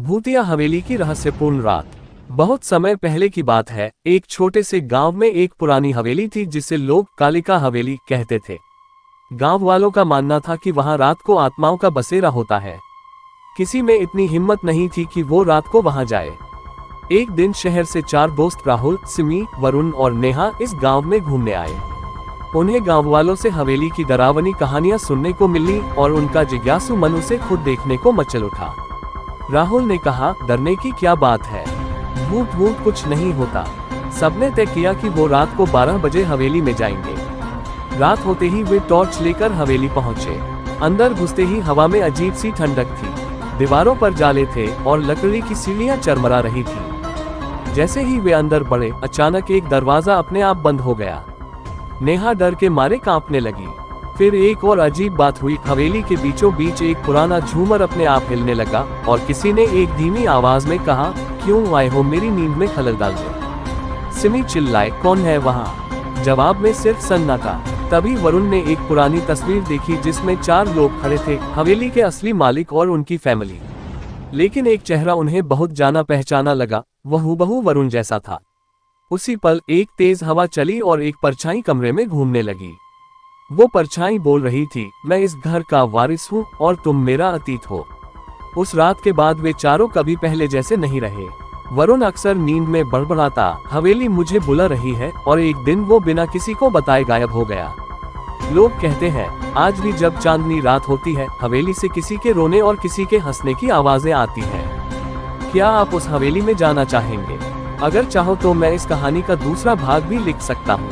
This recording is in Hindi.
भूतिया हवेली की रहस्यपूर्ण रात। बहुत समय पहले की बात है। एक छोटे से गांव में एक पुरानी हवेली थी जिसे लोग कालिका हवेली कहते थे। गांव वालों का मानना था कि वहां रात को आत्माओं का बसेरा होता है। किसी में इतनी हिम्मत नहीं थी कि वो रात को वहां जाए। एक दिन शहर से 4 दोस्त राहुल, सिमी, वरुण और नेहा इस गांव में घूमने आए। उन्हें गांव वालों से हवेली की डरावनी कहानियां सुनने को मिली और उनका जिज्ञासु मन उसे खुद देखने को मचल उठा। राहुल ने कहा, डरने की क्या बात है, भूत वूत कुछ नहीं होता। सबने तय किया कि वो रात को 12 बजे हवेली में जाएंगे। रात होते ही वे टॉर्च लेकर हवेली पहुंचे। अंदर घुसते ही हवा में अजीब सी ठंडक थी। दीवारों पर जाले थे और लकड़ी की सीढ़ियां चरमरा रही थी। जैसे ही वे अंदर बढ़े, अचानक एक दरवाजा अपने आप बंद हो गया। नेहा डर के मारे कांपने लगी। फिर एक और अजीब बात हुई। हवेली के बीचों बीच एक पुराना झूमर अपने आप हिलने लगा और किसी ने एक धीमी आवाज में कहा, क्यों आए हो मेरी नींद में खलल डाल दो। सिमी चिल्लाए, कौन है वहाँ? जवाब में सिर्फ सन्नाटा। तभी वरुण ने एक पुरानी तस्वीर देखी जिसमें 4 लोग खड़े थे, हवेली के असली मालिक और उनकी फैमिली। लेकिन एक चेहरा उन्हें बहुत जाना पहचाना लगा, वह हूबहू वरुण जैसा था। उसी पल एक तेज हवा चली और एक परछाई कमरे में घूमने लगी। वो परछाई बोल रही थी, मैं इस घर का वारिस हूँ और तुम मेरा अतीत हो। उस रात के बाद वे चारों कभी पहले जैसे नहीं रहे। वरुण अक्सर नींद में बड़बड़ाता, हवेली मुझे बुला रही है, और एक दिन वो बिना किसी को बताए गायब हो गया। लोग कहते हैं आज भी जब चांदनी रात होती है, हवेली से किसी के रोने और किसी के हंसने की आवाजें आती हैं। क्या आप उस हवेली में जाना चाहेंगे? अगर चाहो तो मैं इस कहानी का दूसरा भाग भी लिख सकता हूँ।